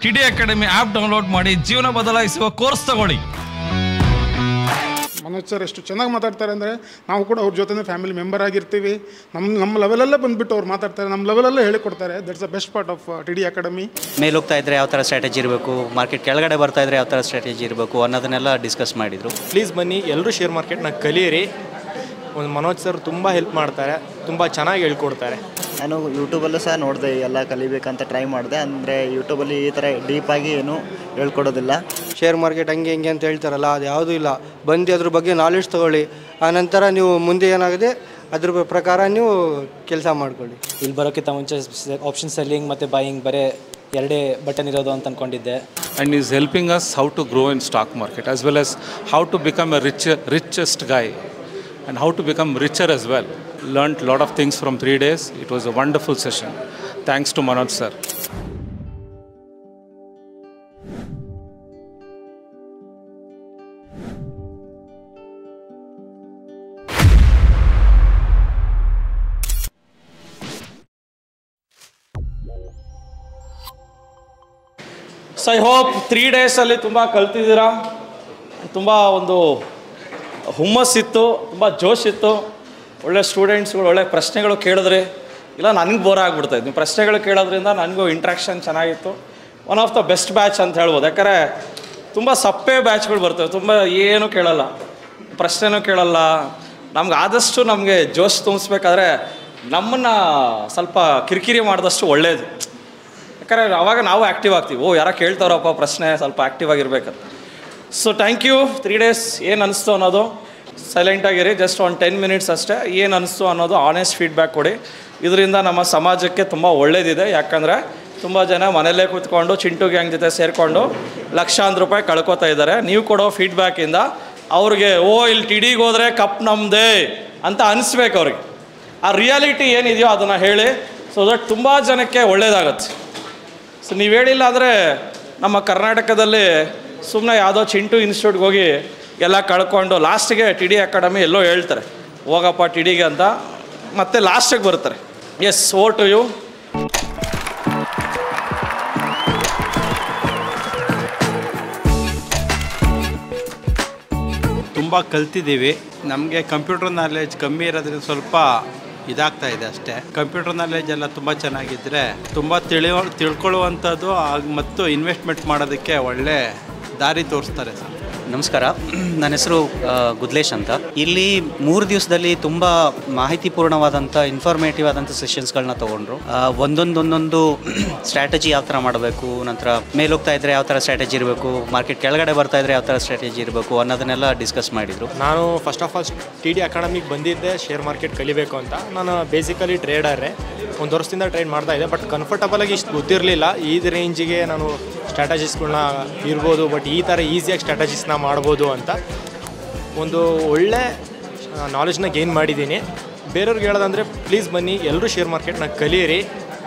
TD academy app download ಮಾಡಿ ಜೀವನ ಬದಲಾಯಿಸುವ ಕೋರ್ಸ್ ತಗೊಳ್ಳಿ. ಮನೋಜ್ ಸರ್ ಎಷ್ಟು ಚೆನ್ನಾಗಿ ಮಾತಾಡ್ತಾರೆ ಅಂದರೆ ನಾವು ಕೂಡ ಅವ್ರ ಜೊತೆ ಫ್ಯಾಮಿಲಿ ಮೆಂಬರ್ ಆಗಿರ್ತೀವಿ. ನಮ್ಮ ಲೆವೆಲಲ್ಲೇ ಬಂದುಬಿಟ್ಟು ಅವ್ರು ಮಾತಾಡ್ತಾರೆ, ನಮ್ಮ ಲೆವೆಲಲ್ಲೇ ಹೇಳಿಕೊಡ್ತಾರೆ. That's the best part of T D academy. ಮೇಲೆ ಹೋಗ್ತಾ ಇದ್ದರೆ ಯಾವ ಥರ ಸ್ಟ್ರಾಟಜಿ ಇರಬೇಕು, ಮಾರ್ಕೆಟ್ ಕೆಳಗಡೆ ಬರ್ತಾ ಇದ್ದರೆ ಯಾವ ಥರ ಸ್ಟ್ರಾಟಜಿ ಇರಬೇಕು ಅನ್ನೋದನ್ನೆಲ್ಲ ಡಿಸ್ಕಸ್ ಮಾಡಿದರು. ಪ್ಲೀಸ್ ಬನ್ನಿ, ಎಲ್ಲರೂ ಶೇರ್ ಮಾರ್ಕೆಟ್ನ ಕಲಿಯಿರಿ. ಒಂದು ಮನೋಜ್ ಸರ್ ತುಂಬ ಹೆಲ್ಪ್ ಮಾಡ್ತಾರೆ, ತುಂಬ ಚೆನ್ನಾಗಿ ಹೇಳ್ಕೊಡ್ತಾರೆ. ನಾನು ಯೂಟ್ಯೂಬಲ್ಲೂ ಸಹ ನೋಡಿದೆ, ಎಲ್ಲ ಕಲಿಬೇಕಂತ ಟ್ರೈ ಮಾಡಿದೆ. ಅಂದರೆ ಯೂಟ್ಯೂಬಲ್ಲಿ ಈ ಥರ ಡೀಪಾಗಿ ಏನೂ ಹೇಳ್ಕೊಡೋದಿಲ್ಲ. ಶೇರ್ ಮಾರ್ಕೆಟ್ ಹಂಗೆ ಹಿಂಗೆ ಅಂತ ಹೇಳ್ತಾರಲ್ಲ, ಅದು ಯಾವುದೂ ಇಲ್ಲ. ಬಂದು ಅದ್ರ ಬಗ್ಗೆ ನಾಲೆಡ್ಜ್ ತೊಗೊಳ್ಳಿ, ಆನಂತರ ನೀವು ಮುಂದೆ ಏನಾಗಿದೆ ಅದ್ರ ಪ್ರಕಾರ ನೀವು ಕೆಲಸ ಮಾಡ್ಕೊಳ್ಳಿ. ಇಲ್ಲಿ ಬರೋಕ್ಕಿಂತ ಮುಂಚೆ ಆಪ್ಷನ್ ಸೆಲ್ಲಿಂಗ್ ಮತ್ತು ಬೈಯಿಂಗ್ ಬರೀ ಎರಡೇ ಬಟನ್ ಇರೋದು ಅಂತ ಅಂದ್ಕೊಂಡಿದ್ದೆ. And is helping us how to grow in stock market as well as how to become a richest guy and how to become richer as well. Learned a lot of things from 3 days. It was a wonderful session. Thanks to Manoj sir. So I hope 3 ಡೇಸಲ್ಲಿ ತುಂಬ ಕಲ್ತಿದ್ದೀರಾ. ತುಂಬ ಒಂದು ಹುಮ್ಮಸ್ಸಿತ್ತು, ತುಂಬ ಜೋಶ್ ಇತ್ತು. ಒಳ್ಳೆ ಸ್ಟೂಡೆಂಟ್ಸ್ಗಳು ಒಳ್ಳೆ ಪ್ರಶ್ನೆಗಳು ಕೇಳಿದ್ರಿ. ಇಲ್ಲ ನನಗೆ ಬೋರ್ ಆಗಿಬಿಡ್ತಾಯಿತ್ತು, ನೀವು ಪ್ರಶ್ನೆಗಳು ಕೇಳೋದ್ರಿಂದ ನನಗೂ ಇಂಟ್ರಾಕ್ಷನ್ ಚೆನ್ನಾಗಿತ್ತು. One of the best batch ಅಂತ ಹೇಳ್ಬೋದು. ಯಾಕಂದರೆ ತುಂಬ ಸಪ್ಪೆ ಬ್ಯಾಚ್ಗಳು ಬರ್ತವೆ, ತುಂಬ ಏನೂ ಕೇಳಲ್ಲ, ಪ್ರಶ್ನೆನೂ ಕೇಳಲ್ಲ. ನಮ್ಗೆ ಆದಷ್ಟು ನಮಗೆ ಜೋಶ್ ತುಂಬಿಸ್ಬೇಕಾದ್ರೆ ನಮ್ಮನ್ನು ಸ್ವಲ್ಪ ಕಿರಿಕಿರಿ ಮಾಡಿದಷ್ಟು ಒಳ್ಳೆಯದು. ಯಾಕಂದರೆ ಆವಾಗ ನಾವು ಆ್ಯಕ್ಟಿವ್ ಆಗ್ತೀವಿ. ಯಾರೋ ಕೇಳ್ತಾರಪ್ಪ ಪ್ರಶ್ನೆ, ಸ್ವಲ್ಪ ಆ್ಯಕ್ಟಿವ್ ಆಗಿರ್ಬೇಕಂತ. So thank you. 3 ಡೇಸ್ ಏನು ಅನಿಸ್ತು ಅನ್ನೋದು ಸೈಲೆಂಟಾಗಿರಿ, ಜಸ್ಟ್ ಒಂದು 10 ಮಿನಿಟ್ಸ್ ಅಷ್ಟೇ. ಏನು ಅನಿಸ್ತು ಅನ್ನೋದು ಆನೆಸ್ಟ್ ಫೀಡ್ಬ್ಯಾಕ್ ಕೊಡಿ. ಇದರಿಂದ ನಮ್ಮ ಸಮಾಜಕ್ಕೆ ತುಂಬ ಒಳ್ಳೆಯದಿದೆ. ಯಾಕಂದರೆ ತುಂಬ ಜನ ಮನೆಯಲ್ಲೇ ಕೂತ್ಕೊಂಡು ಚಿಂಟು ಗ್ಯಾಂಗ್ ಜೊತೆ ಸೇರಿಕೊಂಡು ಲಕ್ಷಾಂತರ ರೂಪಾಯಿ ಕಳ್ಕೊತಾ ಇದ್ದಾರೆ. ನೀವು ಕೊಡೋ ಫೀಡ್ಬ್ಯಾಕಿಂದ ಅವ್ರಿಗೆ ಇಲ್ಲಿ ಟಿ ಡಿಗೆ ಹೋದರೆ ಕಪ್ ನಮ್ಮದೇ ಅಂತ ಅನಿಸ್ಬೇಕು ಅವ್ರಿಗೆ. ಆ ರಿಯಾಲಿಟಿ ಏನಿದೆಯೋ ಅದನ್ನು ಹೇಳಿ, ಸೊ ದಟ್ ತುಂಬ ಜನಕ್ಕೆ ಒಳ್ಳೆಯದಾಗತ್ತೆ. ಸೊ ನೀವು ಹೇಳಿಲ್ಲ ಅಂದರೆ ನಮ್ಮ ಕರ್ನಾಟಕದಲ್ಲಿ ಸುಮ್ಮನೆ ಯಾವುದೋ ಚಿಂಟು ಇನ್ಸ್ಟಿಟ್ಯೂಟ್ಗೆ ಹೋಗಿ ಎಲ್ಲ ಕಳ್ಕೊಂಡು ಲಾಸ್ಟಿಗೆ ಟಿ ಡಿ ಅಕಾಡೆಮಿ ಎಲ್ಲೋ ಹೇಳ್ತಾರೆ ಹೋಗಪ್ಪ ಟಿ ಡಿಗೆ ಅಂತ, ಮತ್ತೆ ಲಾಸ್ಟಿಗೆ ಬರ್ತಾರೆ. Yes, over to you. ತುಂಬ ಕಲ್ತಿದ್ದೀವಿ. ನಮಗೆ ಕಂಪ್ಯೂಟರ್ ನಾಲೆಜ್ ಕಮ್ಮಿ ಇರೋದ್ರಿಂದ ಸ್ವಲ್ಪ ಇದಾಗ್ತಾ ಇದೆ ಅಷ್ಟೇ. ಕಂಪ್ಯೂಟರ್ ನಾಲೆಜ್ ಎಲ್ಲ ತುಂಬ ಚೆನ್ನಾಗಿದ್ದರೆ ತುಂಬ ತಿಳ್ಕೊಳ್ಳುವಂಥದ್ದು ಮತ್ತು ಇನ್ವೆಸ್ಟ್ಮೆಂಟ್ ಮಾಡೋದಕ್ಕೆ ಒಳ್ಳೆ ದಾರಿ ತೋರಿಸ್ತಾರೆ ಸರ್. ನಮಸ್ಕಾರ, ನನ್ನ ಹೆಸರು ಗುದ್ಲೇಶ್ ಅಂತ. ಇಲ್ಲಿ 3 ದಿವಸದಲ್ಲಿ ತುಂಬ ಮಾಹಿತಿಪೂರ್ಣವಾದಂಥ ಇನ್ಫಾರ್ಮೇಟಿವ್ ಆದಂಥ ಸೆಷನ್ಸ್ಗಳನ್ನ ತೊಗೊಂಡ್ರು. ಒಂದೊಂದು ಸ್ಟ್ರಾಟಜಿ ಯಾವ ಥರ ಮಾಡಬೇಕು, ನಂತರ ಮೇಲೆ ಹೋಗ್ತಾ ಇದ್ದರೆ ಯಾವ ಥರ ಸ್ಟ್ರಾಟಜಿ ಇರಬೇಕು, ಮಾರ್ಕೆಟ್ ಕೆಳಗಡೆ ಬರ್ತಾ ಇದ್ದರೆ ಯಾವ ಥರ ಸ್ಟ್ರಾಟಜಿ ಇರಬೇಕು ಅನ್ನೋದನ್ನೆಲ್ಲ ಡಿಸ್ಕಸ್ ಮಾಡಿದರು. ನಾನು first of all T D ಅಕಾಡೆಮಿಗೆ ಬಂದಿದ್ದೆ ಶೇರ್ ಮಾರ್ಕೆಟ್ ಕಲಿಬೇಕು ಅಂತ. ನಾನು ಬೇಸಿಕಲಿ ಟ್ರೇಡರೇ, 1 ವರ್ಷದಿಂದ ಟ್ರೇಡ್ ಮಾಡ್ತಾಯಿದ್ದೆ. ಬಟ್ ಕಂಫರ್ಟಬಲಾಗಿ ಇಷ್ಟು ಗೊತ್ತಿರಲಿಲ್ಲ ಈ ರೇಂಜಿಗೆ ನಾನು ಸ್ಟ್ರಾಟಜಿಸ್ಗಳನ್ನ ಇರ್ಬೋದು, ಬಟ್ ಈ ಥರ ಈಸಿಯಾಗಿ ಸ್ಟ್ರಾಟಜಿಸ್ನ ಮಾಡ್ಬೋದು ಅಂತ ಒಂದು ಒಳ್ಳೆ ನಾಲೆಜ್ನ ಗೇನ್ ಮಾಡಿದ್ದೀನಿ. ಬೇರೆಯವ್ರಿಗೆ ಹೇಳೋದಂದರೆ ಪ್ಲೀಸ್ ಬನ್ನಿ, ಎಲ್ಲರೂ ಶೇರ್ ಮಾರ್ಕೆಟ್ನ ಕಲಿಯಿರಿ.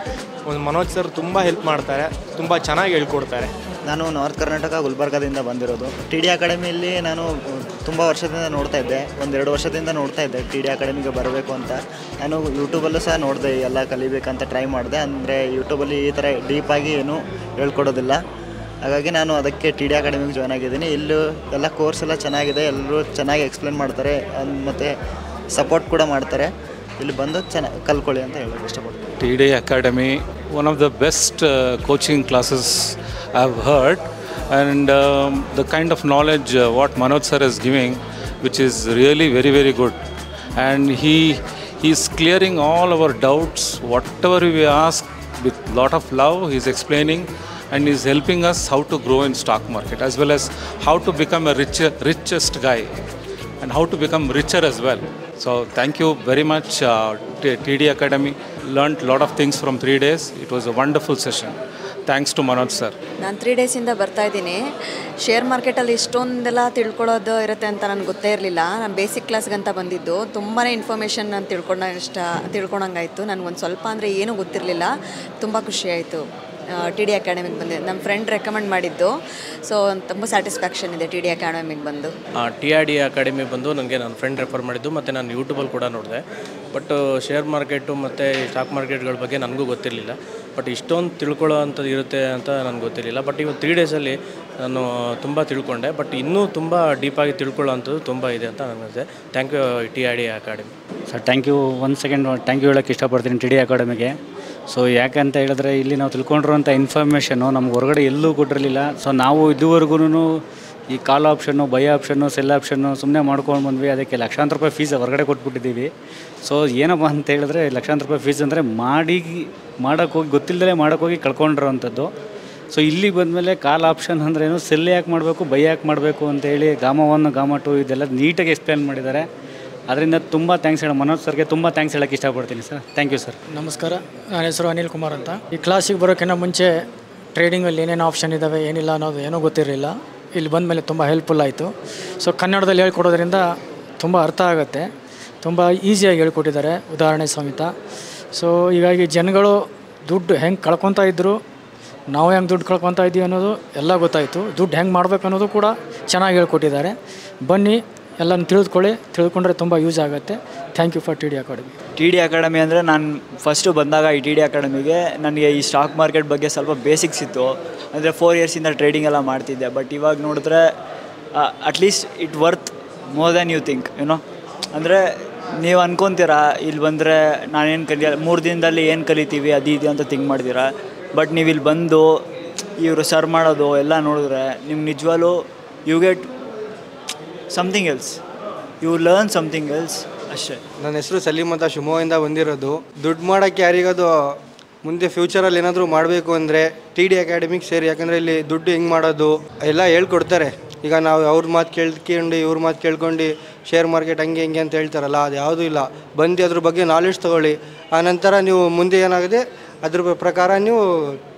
ಒಂದು ಮನೋಜ್ ಸರ್ ತುಂಬ ಹೆಲ್ಪ್ ಮಾಡ್ತಾರೆ, ತುಂಬ ಚೆನ್ನಾಗಿ ಹೇಳ್ಕೊಡ್ತಾರೆ. ನಾನು ನಾರ್ತ್ ಕರ್ನಾಟಕ ಗುಲ್ಬರ್ಗಾದಿಂದ ಬಂದಿರೋದು. ಟಿ ಡಿ ಅಕಾಡೆಮಿಯಲ್ಲಿ ನಾನು ತುಂಬ ವರ್ಷದಿಂದ ನೋಡ್ತಾ ಇದ್ದೆ, 1-2 ವರ್ಷದಿಂದ ನೋಡ್ತಾ ಇದ್ದೆ ಟಿ ಡಿ ಅಕಾಡೆಮಿಗೆ ಬರಬೇಕು ಅಂತ. ನಾನು ಯೂಟ್ಯೂಬಲ್ಲೂ ಸಹ ನೋಡಿದೆ, ಎಲ್ಲ ಕಲಿಬೇಕಂತ ಟ್ರೈ ಮಾಡಿದೆ. ಅಂದರೆ ಯೂಟ್ಯೂಬಲ್ಲಿ ಈ ಥರ ಡೀಪಾಗಿ ಏನೂ ಹೇಳ್ಕೊಡೋದಿಲ್ಲ. ಹಾಗಾಗಿ ನಾನು ಅದಕ್ಕೆ ಟಿ ಡಿ ಅಕಾಡೆಮಿಗೆ ಜಾಯ್ನ್ ಆಗಿದ್ದೀನಿ. ಇಲ್ಲೂ ಎಲ್ಲ ಕೋರ್ಸ್ ಎಲ್ಲ ಚೆನ್ನಾಗಿದೆ, ಎಲ್ಲರೂ ಚೆನ್ನಾಗಿ ಎಕ್ಸ್ಪ್ಲೇನ್ ಮಾಡ್ತಾರೆ ಮತ್ತು ಸಪೋರ್ಟ್ ಕೂಡ ಮಾಡ್ತಾರೆ. ಇಲ್ಲಿ ಬಂದು ಚೆನ್ನಾಗಿ ಕಲ್ತ್ಕೊಳ್ಳಿ ಅಂತ ಹೇಳೋದು ಇಷ್ಟಪಡ್ತೀನಿ. T D academy one of the best coaching classes I've heard, and the kind of knowledge what Manoj sir is giving, which is really very very good, and he's clearing all our doubts. Whatever we ask with lot of love, he's explaining and he's helping us how to grow in stock market as well as how to become a richest guy and how to become richer as well. So thank you very much TD Academy. Learned a lot of things from 3 days. It was a wonderful session. Thanks to Manoj sir. ನಾನು 3 ಡೇಸಿಂದ ಬರ್ತಾ ಇದ್ದೀನಿ. Share ಮಾರ್ಕೆಟಲ್ಲಿ ಇಷ್ಟೊಂದೆಲ್ಲ ತಿಳ್ಕೊಳ್ಳೋದು ಇರುತ್ತೆ ಅಂತ ನನಗೆ ಗೊತ್ತೇ ಇರಲಿಲ್ಲ. ನಾನು ಬೇಸಿಕ್ ಕ್ಲಾಸ್ಗಂತ ಬಂದಿದ್ದು, ತುಂಬಾ ಇನ್ಫಾರ್ಮೇಷನ್ ನಾನು ತಿಳ್ಕೊಂಡಂಗಾಯಿತು. ನನಗೊಂದು ಸ್ವಲ್ಪ ಅಂದರೆ ಏನೂ ಗೊತ್ತಿರಲಿಲ್ಲ, ತುಂಬ ಖುಷಿಯಾಯಿತು. ಟಿ ಡಿ ಅಕಾಡೆಮಿಗೆ ಬಂದೆ, ನಮ್ಮ ಫ್ರೆಂಡ್ ರೆಕಮೆಂಡ್ ಮಾಡಿದ್ದು. ಸೊ ತುಂಬ ಸ್ಯಾಟಿಸ್ಫ್ಯಾಕ್ಷನ್ ಇದೆ ಟಿ ಡಿ ಅಕಾಡೆಮಿಗೆ ಬಂದು. ಟಿ ಆರ್ ಡಿ ಅಕಾಡೆಮಿ ಬಂದು ನನಗೆ ನನ್ನ ಫ್ರೆಂಡ್ ರೆಫರ್ ಮಾಡಿದ್ದು, ಮತ್ತು ನಾನು ಯೂಟ್ಯೂಬಲ್ಲಿ ಕೂಡ ನೋಡಿದೆ. ಬಟ್ ಶೇರ್ ಮಾರ್ಕೆಟು ಮತ್ತು ಸ್ಟಾಕ್ ಮಾರ್ಕೆಟ್ಗಳ ಬಗ್ಗೆ ನನಗೂ ಗೊತ್ತಿರಲಿಲ್ಲ. ಬಟ್ ಇಷ್ಟೊಂದು ತಿಳ್ಕೊಳ್ಳೋ ಅಂಥದ್ದು ಇರುತ್ತೆ ಅಂತ ನನಗೆ ಗೊತ್ತಿರಲಿಲ್ಲ. ಬಟ್ ಇವತ್ತು 3 ಡೇಸಲ್ಲಿ ನಾನು ತುಂಬ ತಿಳ್ಕೊಂಡೆ. ಬಟ್ ಇನ್ನೂ ತುಂಬ ಡೀಪಾಗಿ ತಿಳ್ಕೊಳ್ಳೋ ಅಂಥದ್ದು ತುಂಬ ಇದೆ ಅಂತ ನನಗೆ. Thank you TID academy sir. Thank you. Thank you ಹೇಳೋಕ್ಕೆ ಇಷ್ಟಪಡ್ತೀನಿ TID ಅಕಾಡೆಮಿಗೆ. ಸೊ ಯಾಕಂತ ಹೇಳಿದ್ರೆ ಇಲ್ಲಿ ನಾವು ತಿಳ್ಕೊಂಡಿರೋಂಥ ಇನ್ಫಾರ್ಮೇಷನ್ನು ನಮ್ಗೆ ಹೊರಗಡೆ ಎಲ್ಲೂ ಕೊಟ್ಟಿರಲಿಲ್ಲ. ಸೊ ನಾವು ಇದುವರೆಗೂ ಈ call option, buy option, sell option ಸುಮ್ಮನೆ ಮಾಡ್ಕೊಂಡು ಬಂದ್ವಿ. ಅದಕ್ಕೆ ಲಕ್ಷಾಂತರ ರೂಪಾಯಿ ಫೀಸ್ ಹೊರಗಡೆ ಕೊಟ್ಬಿಟ್ಟಿದ್ದೀವಿ. ಸೊ ಏನಪ್ಪ ಅಂತ ಹೇಳಿದ್ರೆ ಲಕ್ಷಾಂತರ ರೂಪಾಯಿ ಫೀಸ್ ಅಂದರೆ ಮಾಡೋಕ್ಕೋಗಿ ಗೊತ್ತಿಲ್ಲದೆ ಮಾಡೋಕ್ಕೋಗಿ ಕಳ್ಕೊಂಡಿರೋವಂಥದ್ದು. ಸೊ ಇಲ್ಲಿಗೆ ಬಂದಮೇಲೆ ಕಾಲ್ ಆಪ್ಷನ್ ಅಂದ್ರೇನು, ಸೆಲ್ ಯಾಕೆ ಮಾಡಬೇಕು, ಬೈ ಯಾಕೆ ಮಾಡಬೇಕು ಅಂತೇಳಿ ಗಾಮ 1 ಗಾಮ 2 ಇದೆಲ್ಲ ನೀಟಾಗಿ ಎಕ್ಸ್ಪ್ಲೇನ್ ಮಾಡಿದ್ದಾರೆ. ಅದರಿಂದ ತುಂಬ ಥ್ಯಾಂಕ್ಸ್ ಮನೋಜ್ ಸರ್ಗೆ ತುಂಬ ಥ್ಯಾಂಕ್ಸ್ ಹೇಳೋಕ್ಕೆ ಇಷ್ಟಪಡ್ತೀನಿ ಸರ್. Thank you sir. ನಮಸ್ಕಾರ, ನನ್ನ ಹೆಸರು ಅನಿಲ್ ಕುಮಾರ್ ಅಂತ. ಈ ಕ್ಲಾಸಿಗೆ ಬರೋಕ್ಕಿಂತ ಮುಂಚೆ ಟ್ರೇಡಿಂಗಲ್ಲಿ ಏನೇನು ಆಪ್ಷನ್ ಇದ್ದಾವೆ ಏನಿಲ್ಲ ಅನ್ನೋದು ಏನೂ ಗೊತ್ತಿರಲಿಲ್ಲ. ಇಲ್ಲಿ ಬಂದ ಮೇಲೆ ತುಂಬ ಹೆಲ್ಪ್ಫುಲ್ ಆಯಿತು. ಸೊ ಕನ್ನಡದಲ್ಲಿ ಹೇಳ್ಕೊಡೋದ್ರಿಂದ ತುಂಬ ಅರ್ಥ ಆಗುತ್ತೆ, ತುಂಬ ಈಸಿಯಾಗಿ ಹೇಳ್ಕೊಟ್ಟಿದ್ದಾರೆ, ಉದಾಹರಣೆ ಸಮೇತ. ಸೊ ಹೀಗಾಗಿ ಜನಗಳು ದುಡ್ಡು ಹೆಂಗೆ ಕಳ್ಕೊತಾ ಇದ್ದರು, ನಾವು ಹೆಂಗೆ ದುಡ್ಡು ಕಳ್ಕೊತಾ ಇದ್ದೀವಿ ಅನ್ನೋದು ಎಲ್ಲ ಗೊತ್ತಾಯಿತು. ದುಡ್ಡು ಹೆಂಗೆ ಮಾಡಬೇಕು ಅನ್ನೋದು ಕೂಡ ಚೆನ್ನಾಗಿ ಹೇಳ್ಕೊಟ್ಟಿದ್ದಾರೆ. ಬನ್ನಿ ಎಲ್ಲನೂ ತಿಳ್ಕೊಂಡ್ರೆ ತುಂಬ ಯೂಸ್ ಆಗುತ್ತೆ. Thank you for TID academy. TID academy ಅಂದರೆ ನಾನು ಫಸ್ಟು ಬಂದಾಗ ಈ TID ಅಕಾಡೆಮಿಗೆ ನನಗೆ ಈ ಸ್ಟಾಕ್ ಮಾರ್ಕೆಟ್ ಬಗ್ಗೆ ಸ್ವಲ್ಪ ಬೇಸಿಕ್ಸ್ ಇತ್ತು. ಅಂದರೆ 4 ಇಯರ್ಸಿಂದ ಟ್ರೇಡಿಂಗ್ ಎಲ್ಲ ಮಾಡ್ತಿದ್ದೆ. ಬಟ್ ಇವಾಗ ನೋಡಿದ್ರೆ at least it worth more than you think you know. ಅಂದರೆ ನೀವು ಅಂದ್ಕೊತೀರಾ ಇಲ್ಲಿ ಬಂದರೆ ನಾನೇನು ಕಲಿಯಲ್ಲ, 3 ದಿನದಲ್ಲಿ ಏನು ಕಲಿತೀವಿ ಅದು ಇದು ಅಂತ ಥಿಂಕ್ ಮಾಡ್ತೀರಾ. ಬಟ್ ನೀವು ಇಲ್ಲಿ ಬಂದು ಇವರು ಸರ್ವ್ ಮಾಡೋದು ಎಲ್ಲ ನೋಡಿದ್ರೆ ನಿಮ್ಗೆ ನಿಜವಾಗ್ಲೂ you get something else, you learn something else ಅಷ್ಟೇ. ನನ್ನ ಹೆಸರು ಸಲೀಮ್ ಅಂತ, ಶಿವಮೊಗ್ಗದಿಂದ ಬಂದಿರೋದು. ದುಡ್ಡು ಮಾಡೋಕ್ಕೆ ಯಾರಿಗದು ಮುಂದೆ ಫ್ಯೂಚರಲ್ಲಿ ಏನಾದರೂ ಮಾಡಬೇಕು ಅಂದರೆ TID ಅಕಾಡೆಮಿಗೆ ಸೇರಿ. ಯಾಕಂದರೆ ಇಲ್ಲಿ ದುಡ್ಡು ಹೆಂಗೆ ಮಾಡೋದು ಎಲ್ಲ ಹೇಳ್ಕೊಡ್ತಾರೆ. ಈಗ ನಾವು ಅವ್ರ ಮಾತು ಕೇಳ್ಕೊಂಡು ಇವ್ರ ಮಾತು ಕೇಳ್ಕೊಂಡು ಶೇರ್ ಮಾರ್ಕೆಟ್ ಹಂಗೆ ಹಿಂಗೆ ಅಂತ ಹೇಳ್ತಾರಲ್ಲ, ಅದು ಯಾವುದೂ ಇಲ್ಲ. ಬಂದು ಅದ್ರ ಬಗ್ಗೆ ನಾಲೆಡ್ಜ್ ತೊಗೊಳ್ಳಿ. ಆನಂತರ ನೀವು ಮುಂದೆ ಏನಾಗಿದೆ ಅದ್ರ ಪ್ರಕಾರ ನೀವು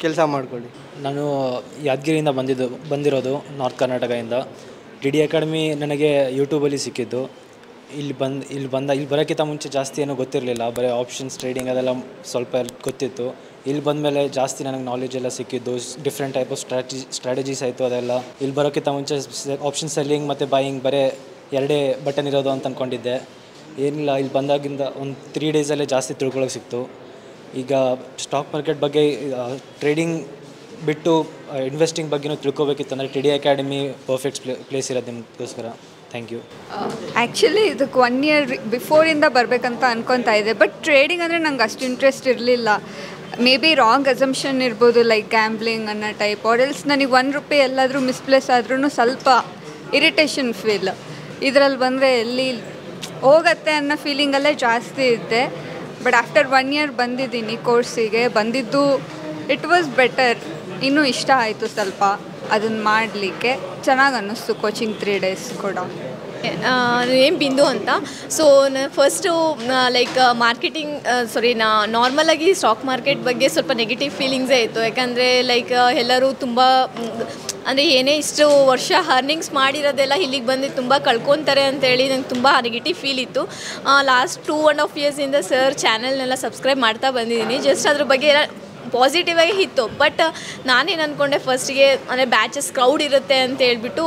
ಕೆಲಸ ಮಾಡ್ಕೊಳ್ಳಿ. ನಾನು ಯಾದಗಿರಿಯಿಂದ ಬಂದಿರೋದು, ನಾರ್ತ್ ಕರ್ನಾಟಕದಿಂದ. TID ಅಕಾಡೆಮಿ ನನಗೆ ಯೂಟ್ಯೂಬಲ್ಲಿ ಸಿಕ್ಕಿದ್ದು. ಇಲ್ಲಿ ಬರೋಕ್ಕಿಂತ ಮುಂಚೆ ಜಾಸ್ತಿ ಏನೂ ಗೊತ್ತಿರಲಿಲ್ಲ. ಬರೀ ಆಪ್ಷನ್ಸ್ ಟ್ರೇಡಿಂಗ್ ಅದೆಲ್ಲ ಸ್ವಲ್ಪ ಗೊತ್ತಿತ್ತು. ಇಲ್ಲಿ ಬಂದಮೇಲೆ ಜಾಸ್ತಿ ನನಗೆ ನಾಲೆಜ್ ಎಲ್ಲ ಸಿಕ್ಕಿದ್ದು. ಡಿಫ್ರೆಂಟ್ ಟೈಪ್ ಆಫ್ ಸ್ಟ್ರಾಟಜೀಸ್ ಆಯಿತು ಅದೆಲ್ಲ. ಇಲ್ಲಿ ಬರೋಕ್ಕಿಂತ ಮುಂಚೆ ಆಪ್ಷನ್ ಸೆಲ್ಲಿಂಗ್ ಮತ್ತು ಬಾಯಿಂಗ್ ಬರೀ 2 ಬಟನ್ ಇರೋದು ಅಂತ ಅಂದ್ಕೊಂಡಿದ್ದೆ. ಏನಿಲ್ಲ, ಇಲ್ಲಿ ಬಂದಾಗಿಂದ ಒಂದು 3 ಡೇಸಲ್ಲೇ ಜಾಸ್ತಿ ತಿಳ್ಕೊಳ್ಳೋಕೆ ಸಿಕ್ತು. ಈಗ ಸ್ಟಾಕ್ ಮಾರ್ಕೆಟ್ ಬಗ್ಗೆ, ಟ್ರೇಡಿಂಗ್ ಬಿಟ್ಟು ಇನ್ವೆಸ್ಟಿಂಗ್ ಬಗ್ಗೆನೂ ತಿಳ್ಕೊಬೇಕಿತ್ತು ಅಂದರೆ TID ಅಕಾಡೆಮಿ ಪರ್ಫೆಕ್ಟ್ ಪ್ಲೇಸ್ ಇರೋದು ನಿಮಗೋಸ್ಕರ. Thank you. ಆ್ಯಕ್ಚುಲಿ ಇದಕ್ಕೆ 1 ಇಯರ್ ಬಿಫೋರಿಂದ ಬರಬೇಕಂತ ಅನ್ಕೊತಾ ಇದ್ದೆ. ಬಟ್ ಟ್ರೇಡಿಂಗ್ ಅಂದರೆ ನಂಗೆ ಅಷ್ಟು ಇಂಟ್ರೆಸ್ಟ್ ಇರಲಿಲ್ಲ. ಮೇ ಬಿ ರಾಂಗ್ ಅಸಂಪ್ಷನ್ ಇರ್ಬೋದು, ಲೈಕ್ ಗ್ಯಾಂಬ್ಲಿಂಗ್ ಅನ್ನೋ ಟೈಪ್. ಆರ್ ಎಲ್ಸ್ ನನಗೆ 1 ರೂಪಾಯಿ ಎಲ್ಲಾದರೂ ಮಿಸ್ಪ್ಲೇಸ್ ಆದ್ರೂ ಸ್ವಲ್ಪ ಇರಿಟೇಷನ್ ಫೀಲ್. ಇದರಲ್ಲಿ ಬಂದರೆ ಎಲ್ಲಿ ಹೋಗತ್ತೆ ಅನ್ನೋ ಫೀಲಿಂಗಲ್ಲೇ ಜಾಸ್ತಿ ಇದ್ದೆ. ಬಟ್ ಆಫ್ಟರ್ 1 ಇಯರ್ ಬಂದಿದ್ದೀನಿ ಕೋರ್ಸಿಗೆ. ಬಂದಿದ್ದು ಇಟ್ ವಾಸ್ ಬೆಟರ್. ಇನ್ನೂ ಇಷ್ಟ ಆಯಿತು ಸ್ವಲ್ಪ ಅದನ್ನು ಮಾಡಲಿಕ್ಕೆ. ಚೆನ್ನಾಗಿ ಅನ್ನಿಸ್ತು ಕೋಚಿಂಗ್ 3 ಡೇಸ್ ಕೂಡ. ನೇಮ್ ಬಿಂದು ಅಂತ. ಸೊ ಫಸ್ಟು ಲೈಕ್ ಮಾರ್ಕೆಟಿಂಗ್ ನಾರ್ಮಲಾಗಿ ಸ್ಟಾಕ್ ಮಾರ್ಕೆಟ್ ಬಗ್ಗೆ ಸ್ವಲ್ಪ ನೆಗೆಟಿವ್ ಫೀಲಿಂಗ್ಸೇ ಇತ್ತು. ಯಾಕಂದರೆ ಲೈಕ್ ಎಲ್ಲರೂ ತುಂಬ ಅಂದರೆ ಏನೇ ಇಷ್ಟು ವರ್ಷ ಅರ್ನಿಂಗ್ಸ್ ಮಾಡಿರೋದೆಲ್ಲ ಇಲ್ಲಿಗೆ ಬಂದು ತುಂಬ ಕಳ್ಕೊತಾರೆ ಅಂತೇಳಿ ನಂಗೆ ತುಂಬ ನೆಗೆಟಿವ್ ಫೀಲ್ ಇತ್ತು. ಲಾಸ್ಟ್ 2.5 ಇಯರ್ಸಿಂದ ಸರ್ ಚಾನಲ್ನೆಲ್ಲ ಸಬ್ಸ್ಕ್ರೈಬ್ ಮಾಡ್ತಾ ಬಂದಿದ್ದೀನಿ. ಜಸ್ಟ್ ಅದ್ರ ಬಗ್ಗೆ ಎಲ್ಲ ಪಾಸಿಟಿವ್ ಆಗಿ ಇತ್ತು. ಬಟ್ ನಾನೇನು ಅಂದ್ಕೊಂಡೆ ಫಸ್ಟಿಗೆ ಅಂದರೆ ಬ್ಯಾಚಸ್ ಕ್ರೌಡ್ ಇರುತ್ತೆ ಅಂತ ಹೇಳ್ಬಿಟ್ಟು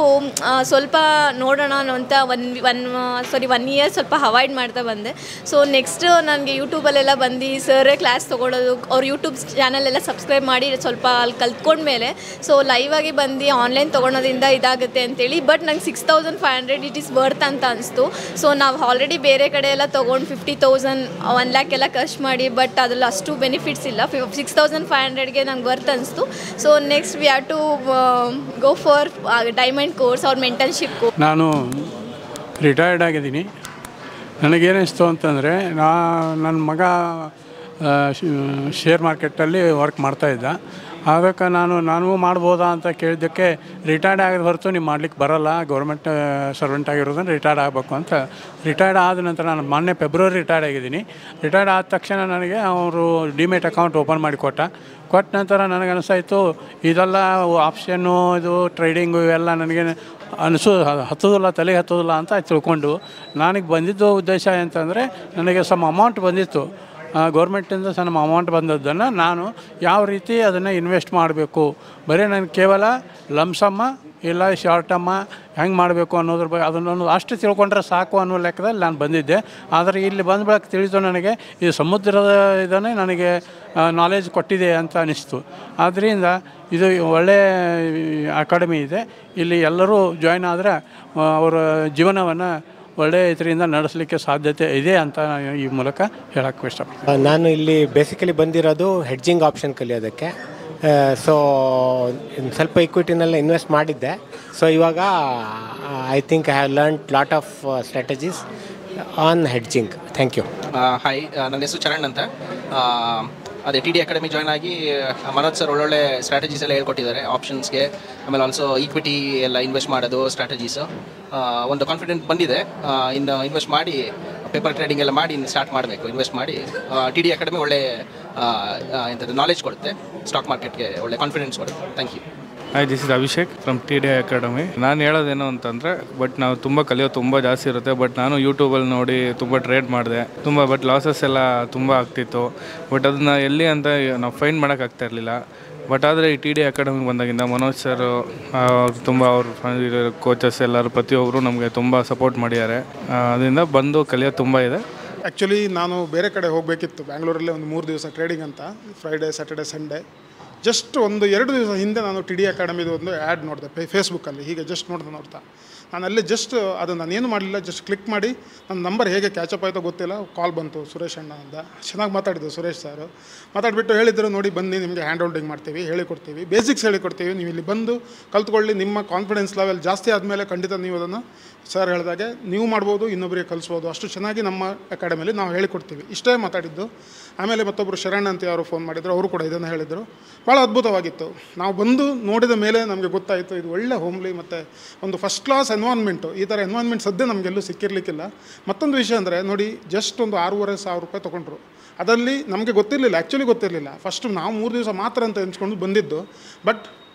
ಸ್ವಲ್ಪ ನೋಡೋಣ ಅಂತ 1 ಇಯರ್ ಸ್ವಲ್ಪ ಅವಾಯ್ಡ್ ಮಾಡ್ತಾ ಬಂದೆ. ಸೊ ನೆಕ್ಸ್ಟ್ ನನಗೆ ಯೂಟ್ಯೂಬಲ್ಲೆಲ್ಲ ಬಂದು ಸರೇ ಕ್ಲಾಸ್ ತೊಗೊಳೋದು, ಅವ್ರ ಯೂಟ್ಯೂಬ್ ಚಾನಲೆಲ್ಲ ಸಬ್ಸ್ಕ್ರೈಬ್ ಮಾಡಿ ಸ್ವಲ್ಪ ಅಲ್ಲಿ ಕಲ್ತ್ಕೊಂಡ್ಮೇಲೆ ಸೊ ಲೈವ್ ಆಗಿ ಬಂದು ಆನ್ಲೈನ್ ತೊಗೊಳೋದ್ರಿಂದ ಇದಾಗುತ್ತೆ ಅಂತೇಳಿ. ಬಟ್ ನಂಗೆ 6500 ಇಟ್ ಈಸ್ ವರ್ತ್ ಅಂತ ಅನಿಸ್ತು. ಸೊ ನಾವು ಆಲ್ರೆಡಿ ಬೇರೆ ಕಡೆ ಎಲ್ಲ ತೊಗೊಂಡು 50,000 1 ಲ್ಯಾಕ್ ಎಲ್ಲ ಖರ್ಚು ಮಾಡಿ, ಬಟ್ ಅದ್ರಲ್ಲಿ ಅಷ್ಟು ಬೆನಿಫಿಟ್ಸ್ ಇಲ್ಲ. 6500ಗೆ ನಂಗೆ ವರ್ತ್ ಅನಿಸ್ತು. So next we have to go for diamond course ಅವ್ರ ಮೆಂಟರ್ಶಿಪ್ ಕೋರ್ಸ್. ನಾನು ರಿಟೈರ್ಡ್ ಆಗಿದ್ದೀನಿ. ನನಗೇನಿಸ್ತು ಅಂತಂದರೆ ನನ್ನ ಮಗ ಶೇರ್ ಮಾರ್ಕೆಟಲ್ಲಿ ವರ್ಕ್ ಮಾಡ್ತಾಯಿದ್ದ. ಅದಕ್ಕೆ ನಾನು ಮಾಡ್ಬೋದಾ ಅಂತ ಕೇಳಿದ್ದಕ್ಕೆ ರಿಟೈರ್ಡ್ ಆಗಿದ ಹೊರತು ನೀವು ಮಾಡ್ಲಿಕ್ಕೆ ಬರೋಲ್ಲ, ಗೌರ್ಮೆಂಟ್ ಸರ್ವೆಂಟ್ ಆಗಿರೋದನ್ನು ರಿಟೈರ್ಡ್ ಆಗಬೇಕು ಅಂತ. ರಿಟೈರ್ಡ್ ಆದ ನಂತರ ನಾನು ಮೊನ್ನೆ ಫೆಬ್ರವರಿ ರಿಟೈರ್ಡ್ ಆಗಿದ್ದೀನಿ. ರಿಟೈರ್ಡ್ ಆದ ತಕ್ಷಣ ನನಗೆ ಅವರು ಡಿಮೆಟ್ ಅಕೌಂಟ್ ಓಪನ್ ಮಾಡಿ ಕೊಟ್ಟ ನಂತರ ನನಗೆ ಅನಿಸ್ತಾಯಿತು ಇದೆಲ್ಲ ಆಪ್ಷನ್ನು, ಇದು ಟ್ರೇಡಿಂಗು ಇವೆಲ್ಲ ನನಗೆ ಹತ್ತೋದಿಲ್ಲ, ತಲೆಗೆ ಹತ್ತೋದಿಲ್ಲ ಅಂತ ತಿಳ್ಕೊಂಡು ನನಗೆ ಬಂದಿದ್ದು ಉದ್ದೇಶ ಅಂತಂದರೆ ನನಗೆ ಸಮ್ ಅಮೌಂಟ್ ಬಂದಿತ್ತು ಗೌರ್ಮೆಂಟಿಂದ ಸಣ್ಣ ಅಮೌಂಟ್ ಬಂದದ್ದನ್ನು ನಾನು ಯಾವ ರೀತಿ ಅದನ್ನು ಇನ್ವೆಸ್ಟ್ ಮಾಡಬೇಕು. ಬರೀ ನನಗೆ ಕೇವಲ ಲಂಸಮ್ಮ ಇಲ್ಲ ಶಾರ್ಟ್ ಟರ್ಮ ಹೆಂಗೆ ಮಾಡಬೇಕು ಅನ್ನೋದ್ರ ಬಗ್ಗೆ ಅದನ್ನೊಂದು ಅಷ್ಟು ತಿಳ್ಕೊಂಡ್ರೆ ಸಾಕು ಅನ್ನೋ ಲೆಕ್ಕದಲ್ಲಿ ನಾನು ಬಂದಿದ್ದೆ. ಆದರೆ ಇಲ್ಲಿ ಬಂದ ಬಳಿಕ ತಿಳಿದು ನನಗೆ ಈ ಸಮುದ್ರದ ಇದನ್ನೇ ನನಗೆ ನಾಲೆಜ್ ಕೊಟ್ಟಿದೆ ಅಂತ ಅನಿಸ್ತು. ಆದ್ದರಿಂದ ಇದು ಒಳ್ಳೆಯ ಅಕಾಡೆಮಿ ಇದೆ. ಇಲ್ಲಿ ಎಲ್ಲರೂ ಜಾಯ್ನ್ ಆದರೆ ಅವರ ಜೀವನವನ್ನು ಒಳ್ಳೆಯ ಇದರಿಂದ ನಡೆಸಲಿಕ್ಕೆ ಸಾಧ್ಯತೆ ಇದೆ ಅಂತ ಈ ಮೂಲಕ ಹೇಳೋಕ್ಕೆ ಇಷ್ಟಪಡ್ತೀನಿ. ನಾನು ಇಲ್ಲಿ ಬೇಸಿಕಲಿ ಬಂದಿರೋದು ಹೆಡ್ಜಿಂಗ್ ಆಪ್ಷನ್ ಕಲಿಯೋದಕ್ಕೆ. ಸೊ ಸ್ವಲ್ಪ ಇಕ್ವಿಟಿನೆಲ್ಲ ಇನ್ವೆಸ್ಟ್ ಮಾಡಿದ್ದೆ. ಸೊ ಇವಾಗ I think I have learn lot of strategies on hedging. Thank you. Hi, ನನ್ನ ಹೆಸರು ಚರಣ್ ಅಂತ. ಅದೇ ಟಿ ಡಿ ಅಕಾಡೆಮಿ ಜಾಯ್ನ್ ಆಗಿ ಮನೋಜ್ ಸರ್ ಒಳ್ಳೊಳ್ಳೆ ಸ್ಟ್ರಾಟಜೀಸ್ ಎಲ್ಲ ಹೇಳ್ಕೊಟ್ಟಿದ್ದಾರೆ ಆಪ್ಷನ್ಸ್ಗೆ. ಆಮೇಲೆ ಆಲ್ಸೋ ಈಕ್ವಿಟಿ ಎಲ್ಲ ಇನ್ವೆಸ್ಟ್ ಮಾಡೋದು ಸ್ಟ್ರಾಟಜೀಸು ಒಂದು ಕಾನ್ಫಿಡೆಂಟ್ ಬಂದಿದೆ. ಇನ್ನು ಇನ್ವೆಸ್ಟ್ ಮಾಡಿ ಪೇಪರ್ ಟ್ರೇಡಿಂಗ್ ಎಲ್ಲ ಮಾಡಿ ಇನ್ನು ಸ್ಟಾರ್ಟ್ ಮಾಡಬೇಕು. ಇನ್ವೆಸ್ಟ್ ಮಾಡಿ ಟಿ ಡಿ ಅಕಾಡೆಮಿ ಒಳ್ಳೆ ಎಂಥದ್ದು ನಾಲೆಜ್ ಕೊಡುತ್ತೆ, ಸ್ಟಾಕ್ ಮಾರ್ಕೆಟ್ಗೆ ಒಳ್ಳೆ ಕಾನ್ಫಿಡೆನ್ಸ್ ಕೊಡುತ್ತೆ. Thank you. Hi, this is Abhishek from T D academy. ನಾನು ಹೇಳೋದೇನು ಅಂತಂದರೆ, ಬಟ್ ನಾವು ತುಂಬ ಕಲಿಯೋದು ತುಂಬ ಜಾಸ್ತಿ ಇರುತ್ತೆ. ಬಟ್ ನಾನು ಯೂಟ್ಯೂಬಲ್ಲಿ ನೋಡಿ ತುಂಬ ಟ್ರೇಡ್ ಮಾಡಿದೆ ಬಟ್ ಲಾಸಸ್ ಎಲ್ಲ ತುಂಬ ಆಗ್ತಿತ್ತು. ಬಟ್ ಅದನ್ನು ಎಲ್ಲಿ ಅಂತ ನಾವು ಫೈಂಡ್ ಮಾಡೋಕ್ಕಾಗ್ತಾ ಇರಲಿಲ್ಲ. ಬಟ್ ಆದರೆ ಈ ಟಿ ಡಿ ಅಕಾಡೆಮಿಗೆ ಬಂದಾಗಿಂದ ಮನೋಜ್ ಸರ್ ತುಂಬ ಅವ್ರ ಕೋಚಸ್ ಎಲ್ಲರೂ ಪ್ರತಿಯೊಬ್ಬರು ನಮಗೆ ತುಂಬ ಸಪೋರ್ಟ್ ಮಾಡಿದ್ದಾರೆ. ಅದರಿಂದ ಬಂದು ಕಲಿಯೋದು ತುಂಬ ಇದೆ. ಆ್ಯಕ್ಚುಲಿ ನಾನು ಬೇರೆ ಕಡೆ ಹೋಗಬೇಕಿತ್ತು, ಬ್ಯಾಂಗ್ಳೂರಲ್ಲೇ ಒಂದು 3 ದಿವಸ ಟ್ರೇಡಿಂಗ್ ಅಂತ, ಫ್ರೈಡೇ ಸ್ಯಾಟರ್ಡೆ ಸಂಡೇ. ಜಸ್ಟ್ 1-2 ದಿವಸ ಹಿಂದೆ ನಾನು ಟಿ ಡಿ ಅಕಾಡೆಮಿದು ಒಂದು ಆ್ಯಡ್ ನೋಡಿದೆ ಫೇಸ್ಬುಕ್ಕಲ್ಲಿ. ಹೀಗೆ ಜಸ್ಟ್ ನೋಡ್ತಾ ನಾನು ಅಲ್ಲಿ ಜಸ್ಟ್ ಅದು ನಾನೇನು ಮಾಡಲಿಲ್ಲ, ಜಸ್ಟ್ ಕ್ಲಿಕ್ ಮಾಡಿ ನನ್ನ ನಂಬರ್ ಹೇಗೆ ಕ್ಯಾಚಪ್ ಆಯಿತೋ ಗೊತ್ತಿಲ್ಲ, ಕಾಲ್ ಬಂತು ಸುರೇಶ್ ಅಣ್ಣ ಅಂತ. ಚೆನ್ನಾಗಿ ಮಾತಾಡಿದ್ದು ಸುರೇಶ್ ಸರ್. ಮಾತಾಡಿಬಿಟ್ಟು ಹೇಳಿದ್ರು, ನೋಡಿ ಬನ್ನಿ ನಿಮಗೆ ಹ್ಯಾಂಡ್ ಹೋಲ್ಡಿಂಗ್ ಮಾಡ್ತೀವಿ, ಹೇಳಿಕೊಡ್ತೀವಿ, ಬೇಸಿಕ್ಸ್ ಹೇಳಿಕೊಡ್ತೀವಿ, ನೀವು ಇಲ್ಲಿ ಬಂದು ಕಲ್ತ್ಕೊಳ್ಳಿ. ನಿಮ್ಮ ಕಾನ್ಫಿಡೆನ್ಸ್ ಲೆವೆಲ್ ಜಾಸ್ತಿ ಆದಮೇಲೆ ಖಂಡಿತ ನೀವು ಅದನ್ನು ಸರ್ ಹೇಳಿದಾಗೆ ನೀವು ಮಾಡ್ಬೋದು, ಇನ್ನೊಬ್ಬರಿಗೆ ಕಲಿಸ್ಬೋದು. ಅಷ್ಟು ಚೆನ್ನಾಗಿ ನಮ್ಮ ಅಕಾಡೆಮಿಯಲ್ಲಿ ನಾವು ಹೇಳಿಕೊಡ್ತೀವಿ. ಇಷ್ಟೇ ಮಾತಾಡಿದ್ದು. ಆಮೇಲೆ ಮತ್ತೊಬ್ಬರು ಶರಣ್ ಅಂತ ಯಾರು ಫೋನ್ ಮಾಡಿದ್ರು, ಅವರು ಕೂಡ ಇದನ್ನು ಹೇಳಿದರು. ಭಾಳ ಅದ್ಭುತವಾಗಿತ್ತು. ನಾವು ಬಂದು ನೋಡಿದ ಮೇಲೆ ನಮಗೆ ಗೊತ್ತಾಯಿತು ಇದು ಒಳ್ಳೆ ಹೋಮ್ಲಿ ಮತ್ತು ಒಂದು ಫಸ್ಟ್ ಕ್ಲಾಸ್ ಎನ್ವೈರ್ನ್ಮೆಂಟು. ಈ ಥರ ಎನ್ವೈರ್ನ್ಮೆಂಟ್ ಸದ್ಯ ನಮಗೆಲ್ಲೂ ಸಿಕ್ಕಿರಲಿಕ್ಕಿಲ್ಲ. ಮತ್ತೊಂದು ವಿಷಯ ಅಂದರೆ ನೋಡಿ, ಜಸ್ಟ್ ಒಂದು 6,500 ರೂಪಾಯಿ ತೊಗೊಂಡ್ರು. ಅದರಲ್ಲಿ ನಮಗೆ ಗೊತ್ತಿರಲಿಲ್ಲ, ಆ್ಯಕ್ಚುಲಿ ಗೊತ್ತಿರಲಿಲ್ಲ. ಫಸ್ಟ್ ನಾವು 3 ದಿವಸ ಮಾತ್ರ ಅಂತ ಎನ್ಸ್ಕೊಂಡು ಬಂದಿದ್ದು. ಬಟ್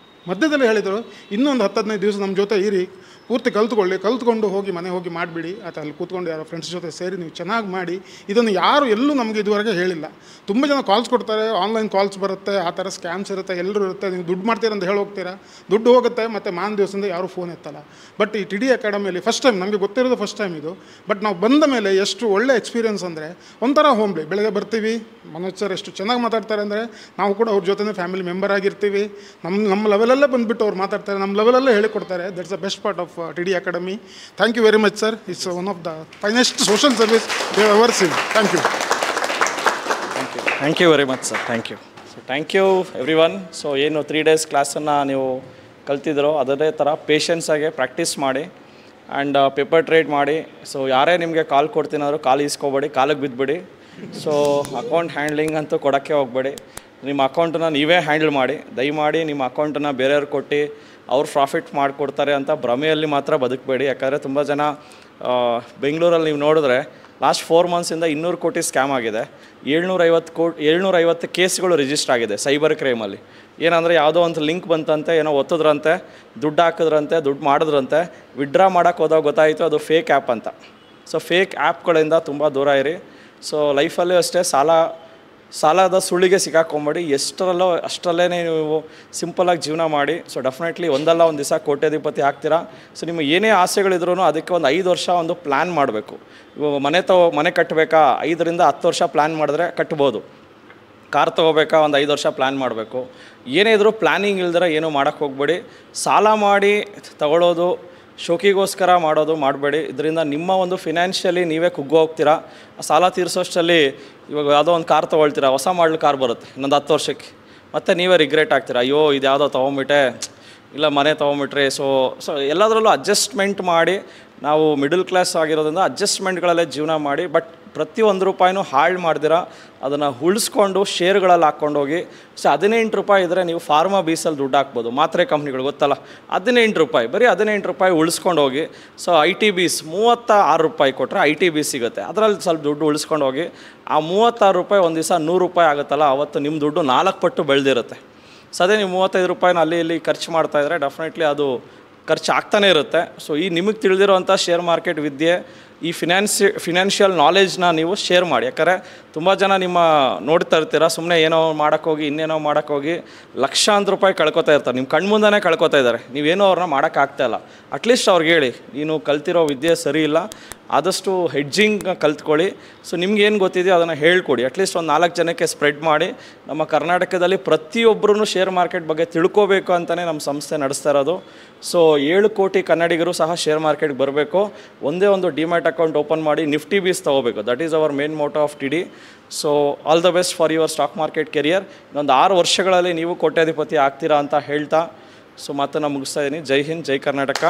ಮಧ್ಯದಲ್ಲಿ ಹೇಳಿದರು, ಇನ್ನೊಂದು 10-15 ದಿವಸ ನಮ್ಮ ಜೊತೆ ಇರಿ, ಪೂರ್ತಿ ಕಲ್ತ್ಕೊಂಡು ಹೋಗಿ ಮನೆ ಹೋಗಿ ಮಾಡಿಬಿಡಿ. ಅಥವಾ ಅಲ್ಲಿ ಕೂತ್ಕೊಂಡು ಯಾರೋ ಫ್ರೆಂಡ್ಸ್ ಜೊತೆ ಸೇರಿ ನೀವು ಚೆನ್ನಾಗಿ ಮಾಡಿ. ಇದನ್ನು ಯಾರು ಎಲ್ಲೂ ನಮಗೆ ಇದುವರೆಗೆ ಹೇಳಿಲ್ಲ. ತುಂಬ ಜನ ಕಾಲ್ಸ್ ಕೊಡ್ತಾರೆ, ಆನ್ಲೈನ್ ಕಾಲ್ಸ್ ಬರುತ್ತೆ, ಆ ಥರ ಸ್ಕ್ಯಾಮ್ಸ್ ಇರುತ್ತೆ, ಎಲ್ಲರೂ ಇರುತ್ತೆ. ನೀವು ದುಡ್ಡು ಮಾಡ್ತೀರ ಅಂತ ಹೇಳಿ ಹೋಗ್ತೀರಾ, ದುಡ್ಡು ಹೋಗುತ್ತೆ, ಮತ್ತು ಮಾನ ದಿವಸದಿಂದ ಯಾರೂ ಫೋನ್ ಎತ್ತಲ್ಲ. ಬಟ್ ಈ ಟಿ ಡಿ ಅಕಾಡೆಮಿಯಲ್ಲಿ ಫಸ್ಟ್ ಟೈಮ್ ನಮಗೆ ಗೊತ್ತಿರೋದು ಫಸ್ಟ್ ಟೈಮ್ ಇದು. ಬಟ್ ನಾವು ಬಂದ ಮೇಲೆ ಎಷ್ಟು ಒಳ್ಳೆ ಎಕ್ಸ್ಪೀರಿಯನ್ಸ್ ಅಂದರೆ ಒಂಥರ ಹೋಮ್ಲಿ. ಬೆಳಗ್ಗೆ ಬರ್ತೀವಿ, ಮನೋಜ್ ಸರ್ ಎಷ್ಟು ಚೆನ್ನಾಗಿ ಮಾತಾಡ್ತಾರೆ ಅಂದರೆ ನಾವು ಕೂಡ ಅವ್ರ ಜೊತೆ ಫ್ಯಾಮಿಲಿ ಮೆಂಬರ್ ಆಗಿರ್ತೀವಿ. ನಮ್ಮ ಲೆವೆಲಲ್ಲೇ ಬಂದುಬಿಟ್ಟು ಅವ್ರು ಮಾತಾಡ್ತಾರೆ, ನಮ್ಮ ಲೆವೆಲಲ್ಲೇ ಹೇಳಿಕೊಡ್ತಾರೆ. That's the best part of T D academy. Thank you very much sir. It's one of the finest social service they have ever seen. Thank you. Thank you very much sir. Thank you. So thank you everyone. So ಏನು 3 days ಕ್ಲಾಸನ್ನು ನೀವು ಕಲ್ತಿದ್ರೋ ಅದೇ ಥರ ಪೇಷನ್ಸಾಗಿ practice ಮಾಡಿ and paper trade ಮಾಡಿ. So ಯಾರೇ ನಿಮಗೆ ಕಾಲ್ ಕೊಡ್ತೀನಾದ್ರು ಕಾಲ್ ಇಸ್ಕೊಬೇಡಿ, ಕಾಲಿಗೆ ಬಿದ್ದುಬಿಡಿ. ಸೊ ಅಕೌಂಟ್ ಹ್ಯಾಂಡ್ಲಿಂಗ್ ಅಂತೂ ಕೊಡೋಕ್ಕೆ ಹೋಗಬೇಡಿ. ನಿಮ್ಮ ಅಕೌಂಟನ್ನು ನೀವೇ ಹ್ಯಾಂಡಲ್ ಮಾಡಿ. ದಯಮಾಡಿ ನಿಮ್ಮ ಅಕೌಂಟನ್ನು ಬೇರೆಯವ್ರು ಕೊಟ್ಟು ಅವ್ರು ಪ್ರಾಫಿಟ್ ಮಾಡಿಕೊಡ್ತಾರೆ ಅಂತ ಭ್ರಮೆಯಲ್ಲಿ ಮಾತ್ರ ಬದುಕಬೇಡಿ. ಯಾಕಂದರೆ ತುಂಬ ಜನ ಬೆಂಗಳೂರಲ್ಲಿ ನೀವು ನೋಡಿದ್ರೆ ಲಾಸ್ಟ್ 4 ಮಂತ್ಸಿಂದ 200 ಕೋಟಿ ಸ್ಕ್ಯಾಮ್ ಆಗಿದೆ. 750 ಕೇಸ್ಗಳು ರಿಜಿಸ್ಟರ್ ಆಗಿದೆ ಸೈಬರ್ ಕ್ರೈಮಲ್ಲಿ. ಏನಂದರೆ ಯಾವುದೋ ಒಂದು ಲಿಂಕ್ ಬಂತಂತೆ, ಏನೋ ಒತ್ತಿದ್ರಂತೆ, ದುಡ್ಡು ಹಾಕಿದ್ರಂತೆ, ದುಡ್ಡು ಮಾಡಿದ್ರಂತೆ, ವಿಡ್ರಾ ಮಾಡೋಕ್ಕೆ ಹೋದಾಗ ಗೊತ್ತಾಯಿತು ಅದು ಫೇಕ್ ಆ್ಯಪ್ ಅಂತ. ಸೊ ಫೇಕ್ ಆ್ಯಪ್ಗಳಿಂದ ತುಂಬ ದೂರ ಇರಿ. ಸೊ ಲೈಫಲ್ಲೂ ಅಷ್ಟೇ ಸಾಲದ ಸುಳ್ಳಿಗೆ ಸಿಕ್ಕಾಕೊಂಬೇಡಿ. ಎಷ್ಟರಲ್ಲೋ ಅಷ್ಟರಲ್ಲೇ ನೀವು ಸಿಂಪಲಾಗಿ ಜೀವನ ಮಾಡಿ. ಸೊ ಡೆಫಿನೆಟ್ಲಿ ಒಂದಲ್ಲ ಒಂದು ದಿವಸ ಕೋಟ್ಯಾಧಿಪತಿ ಆಗ್ತೀರಾ. ಸೊ ನಿಮ್ಮ ಏನೇ ಆಸೆಗಳಿದ್ರೂ ಅದಕ್ಕೆ ಒಂದು 5 ವರ್ಷ ಒಂದು ಪ್ಲ್ಯಾನ್ ಮಾಡಬೇಕು. ಇವಾಗ ಮನೆ ಕಟ್ಟಬೇಕಾ, 5ರಿಂದ 10 ವರ್ಷ ಪ್ಲ್ಯಾನ್ ಮಾಡಿದ್ರೆ ಕಟ್ಬೋದು. ಕಾರ್ ತೊಗೋಬೇಕಾ, ಒಂದು 5 ವರ್ಷ ಪ್ಲ್ಯಾನ್ ಮಾಡಬೇಕು. ಏನೇ ಇದ್ರೂ ಪ್ಲ್ಯಾನಿಂಗ್ ಇಲ್ದಿರ ಏನೂ ಮಾಡೋಕ್ಕೆ ಹೋಗಬೇಡಿ. ಸಾಲ ಮಾಡಿ ತಗೊಳ್ಳೋದು, ಶೋಕಿಗೋಸ್ಕರ ಮಾಡೋದು ಮಾಡಬೇಡಿ. ಇದರಿಂದ ನಿಮ್ಮ ಒಂದು ಫಿನಾನ್ಷಿಯಲಿ ನೀವೇ ಕುಗ್ಗು ಹೋಗ್ತೀರಾ. ಸಾಲ ತೀರಿಸೋಷ್ಟರಲ್ಲಿ ಇವಾಗ ಯಾವುದೋ ಒಂದು ಕಾರ್ ತೊಗೊಳ್ತೀರಾ, ಹೊಸ ಮಾಡಲ್ ಕಾರ್ ಬರುತ್ತೆ ಇನ್ನೊಂದು 10 ವರ್ಷಕ್ಕೆ, ಮತ್ತು ನೀವೇ ರಿಗ್ರೆಟ್ ಆಗ್ತೀರಾ, ಅಯ್ಯೋ ಇದು ಯಾವುದೋ ತೊಗೊಂಬಿಟ್ಟೆ, ಇಲ್ಲ ಮನೆ ತೊಗೊಂಬಿಟ್ರೆ. ಸೊ ಎಲ್ಲದರಲ್ಲೂ ಅಡ್ಜಸ್ಟ್ಮೆಂಟ್ ಮಾಡಿ. ನಾವು ಮಿಡಲ್ ಕ್ಲಾಸ್ ಆಗಿರೋದ್ರಿಂದ ಅಡ್ಜಸ್ಟ್ಮೆಂಟ್ಗಳಲ್ಲೇ ಜೀವನ ಮಾಡಿ. ಬಟ್ ಪ್ರತಿ 1 ರೂಪಾಯಿನೂ ಹಾಳು ಮಾಡ್ದಿರ ಅದನ್ನು ಉಳಿಸ್ಕೊಂಡು ಶೇರ್ಗಳಲ್ಲಿ ಹಾಕ್ಕೊಂಡೋಗಿ. ಸೊ 18 ರೂಪಾಯಿ ಇದ್ದರೆ ನೀವು ಫಾರ್ಮಾ ಬೀಸಲ್ಲಿ ದುಡ್ಡು ಹಾಕ್ಬೋದು. ಮಾತ್ರೆ ಕಂಪ್ನಿಗಳು ಗೊತ್ತಲ್ಲ, 18 ರೂಪಾಯಿ, ಬರೀ 18 ರೂಪಾಯಿ ಉಳಿಸ್ಕೊಂಡು ಹೋಗಿ. ಸೊ ITBs 36 ರೂಪಾಯಿ ಕೊಟ್ಟರೆ ITB ಸಿಗುತ್ತೆ, ಅದರಲ್ಲಿ ಸ್ವಲ್ಪ ದುಡ್ಡು ಉಳಿಸ್ಕೊಂಡು ಹೋಗಿ. ಆ 36 ರೂಪಾಯಿ ಒಂದು ದಿವಸ 100 ರೂಪಾಯಿ ಆಗುತ್ತಲ್ಲ, ಅವತ್ತು ನಿಮ್ಮ ದುಡ್ಡು 4 ಪಟ್ಟು ಬೆಳೆದಿರುತ್ತೆ. ಸೊ ಅದೇ ನೀವು 35 ರೂಪಾಯಿನ ಅಲ್ಲಿ ಇಲ್ಲಿ ಖರ್ಚು ಮಾಡ್ತಾಯಿದ್ರೆ ಡೆಫಿನೆಟ್ಲಿ ಅದು ಖರ್ಚು ಆಗ್ತಾನೇ ಇರುತ್ತೆ. ಸೊ ಈ ನಿಮಗೆ ತಿಳಿದಿರೋವಂಥ ಶೇರ್ ಮಾರ್ಕೆಟ್ ವಿದ್ಯೆ ಈ ಫಿನಾನ್ಷಿಯಲ್ ನಾಲೆಜ್ನ ನೀವು ಶೇರ್ ಮಾಡಿ. ಯಾಕಂದರೆ ತುಂಬ ಜನ ನೋಡ್ತಾ ಇರ್ತೀರ, ಸುಮ್ಮನೆ ಏನೋ ಮಾಡೋಕ್ಕೋಗಿ ಇನ್ನೇನೋ ಮಾಡೋಕ್ಕೋಗಿ ಲಕ್ಷಾಂತರ ರೂಪಾಯಿ ಕಳ್ಕೊತಾ ಇರ್ತಾರೆ, ನಿಮ್ಮ ಕಣ್ಮುಂದನೇ ಕಳ್ಕೊತಾ ಇದ್ದಾರೆ, ನೀವೇನೋ ಅವ್ರನ್ನ ಮಾಡೋಕ್ಕಾಗ್ತಾಯಿಲ್ಲ. ಅಟ್ಲೀಸ್ಟ್ ಅವ್ರಿಗೆ ಹೇಳಿ, ನೀನು ಕಲ್ತಿರೋ ವಿದ್ಯೆ ಸರಿ ಇಲ್ಲ, ಆದಷ್ಟು ಹೆಡ್ಜಿಂಗ್ ಕಲ್ತ್ಕೊಳ್ಳಿ. ಸೊ ನಿಮ್ಗೇನು ಗೊತ್ತಿದೆಯೋ ಅದನ್ನು ಹೇಳ್ಕೊಡಿ. ಅಟ್ಲೀಸ್ಟ್ ಒಂದು 4 ಜನಕ್ಕೆ ಸ್ಪ್ರೆಡ್ ಮಾಡಿ. ನಮ್ಮ ಕರ್ನಾಟಕದಲ್ಲಿ ಪ್ರತಿಯೊಬ್ಬರೂ ಶೇರ್ ಮಾರ್ಕೆಟ್ ಬಗ್ಗೆ ತಿಳ್ಕೋಬೇಕು ಅಂತಲೇ ನಮ್ಮ ಸಂಸ್ಥೆ ನಡೆಸ್ತಾ ಇರೋದು. ಸೊ 7 ಕೋಟಿ ಕನ್ನಡಿಗರು ಸಹ ಶೇರ್ ಮಾರ್ಕೆಟ್ಗೆ ಬರಬೇಕು. ಒಂದೇ ಒಂದು ಡಿಮ್ಯಾಟ್ ಅಕೌಂಟ್ ಓಪನ್ ಮಾಡಿ ನಿಫ್ಟಿ ಬೀಸ್ ತೊಗೋಬೇಕು. That is our main motto of TD. So all the best for your stock market career. ಇನ್ನೊಂದು 6 ವರ್ಷಗಳಲ್ಲಿ ನೀವು ಕೋಟ್ಯಾಧಿಪತಿ ಆಗ್ತೀರಾ ಅಂತ ಹೇಳ್ತಾ ಸೊ ಮಾತನ್ನು ಮುಗಿಸ್ತಾ ಇದ್ದೀನಿ. ಜೈ ಹಿಂದ್, ಜೈ ಕರ್ನಾಟಕ.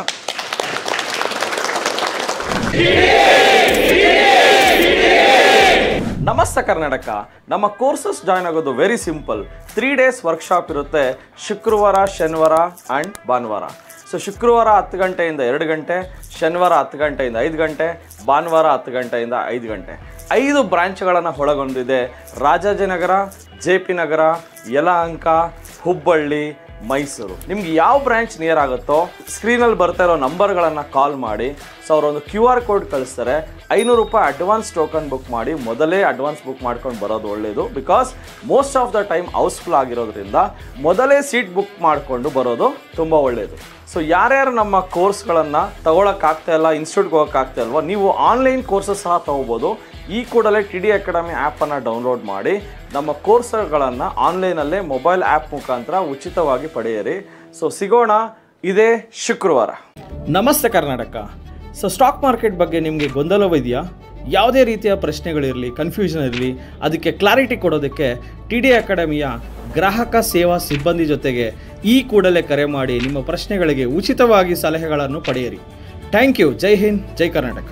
ನಮಸ್ತೆ ಕರ್ನಾಟಕ. ನಮ್ಮ ಕೋರ್ಸಸ್ ಜಾಯ್ನ್ ಆಗೋದು ವೆರಿ ಸಿಂಪಲ್. 3 days ವರ್ಕ್ಶಾಪ್ ಇರುತ್ತೆ, ಶುಕ್ರವಾರ, ಶನಿವಾರ ಆ್ಯಂಡ್ ಭಾನುವಾರ. ಸೊ ಶುಕ್ರವಾರ 10 ಗಂಟೆಯಿಂದ 2 ಗಂಟೆ, ಶನಿವಾರ 10 ಗಂಟೆಯಿಂದ 5 ಗಂಟೆ, ಭಾನುವಾರ 10 ಗಂಟೆಯಿಂದ 5 ಗಂಟೆ. 5 ಬ್ರಾಂಚ್ಗಳನ್ನು ಒಳಗೊಂಡಿದೆ. ರಾಜಾಜಿನಗರ, JP ನಗರ, ಯಲಹಂಕ, ಹುಬ್ಬಳ್ಳಿ, ಮೈಸೂರು. ನಿಮ್ಗೆ ಯಾವ ಬ್ರಾಂಚ್ ನಿಯರ್ ಆಗುತ್ತೋ ಸ್ಕ್ರೀನಲ್ಲಿ ಬರ್ತಾ ಇರೋ ನಂಬರ್ಗಳನ್ನು ಕಾಲ್ ಮಾಡಿ. ಸೊ ಅವರೊಂದು QR ಕೋಡ್ ಕಳಿಸ್ತಾರೆ. 500 ರೂಪಾಯಿ ಅಡ್ವಾನ್ಸ್ ಟೋಕನ್ ಬುಕ್ ಮಾಡಿ. ಮೊದಲೇ ಅಡ್ವಾನ್ಸ್ ಬುಕ್ ಮಾಡ್ಕೊಂಡು ಬರೋದು ಒಳ್ಳೆಯದು. Because most of the time house full ಆಗಿರೋದ್ರಿಂದ ಮೊದಲೇ ಸೀಟ್ ಬುಕ್ ಮಾಡಿಕೊಂಡು ಬರೋದು ತುಂಬ ಒಳ್ಳೆಯದು. ಸೊ ಯಾರ್ಯಾರು ನಮ್ಮ ಕೋರ್ಸ್ಗಳನ್ನು ತಗೊಳಕ್ಕಾಗ್ತಾ ಇಲ್ಲ, ಇನ್ಸ್ಟಿಟ್ಯೂಟ್ಗೆ ಹೋಗೋಕ್ಕಾಗ್ತಾ ಇಲ್ವೋ, ನೀವು ಆನ್ಲೈನ್ ಕೋರ್ಸಸ್ ಸಹ ತೊಗೋಬೋದು. ಈ ಕೂಡಲೇ TD ಅಕಾಡೆಮಿ ಆ್ಯಪನ್ನು ಡೌನ್ಲೋಡ್ ಮಾಡಿ ನಮ್ಮ ಕೋರ್ಸ್ಗಳನ್ನು ಆನ್ಲೈನಲ್ಲೇ ಮೊಬೈಲ್ ಆ್ಯಪ್ ಮುಖಾಂತರ ಉಚಿತವಾಗಿ ಪಡೆಯಿರಿ. ಸೊ ಸಿಗೋಣ ಇದೇ ಶುಕ್ರವಾರ. ನಮಸ್ತೆ ಕರ್ನಾಟಕ. ಸೊ ಸ್ಟಾಕ್ ಮಾರ್ಕೆಟ್ ಬಗ್ಗೆ ನಿಮಗೆ ಗೊಂದಲವಿದೆಯಾ? ಯಾವುದೇ ರೀತಿಯ ಪ್ರಶ್ನೆಗಳಿರಲಿ, ಕನ್ಫ್ಯೂಷನ್ ಇರಲಿ, ಅದಕ್ಕೆ ಕ್ಲಾರಿಟಿ ಕೊಡೋದಕ್ಕೆ TD ಅಕಾಡೆಮಿಯ ಗ್ರಾಹಕ ಸೇವಾ ಸಿಬ್ಬಂದಿ ಜೊತೆಗೆ ಈ ಕೂಡಲೇ ಕರೆ ಮಾಡಿ ನಿಮ್ಮ ಪ್ರಶ್ನೆಗಳಿಗೆ ಉಚಿತವಾಗಿ ಸಲಹೆಗಳನ್ನು ಪಡೆಯಿರಿ. Thank you. ಜೈ ಹಿಂದ್, ಜೈ ಕರ್ನಾಟಕ.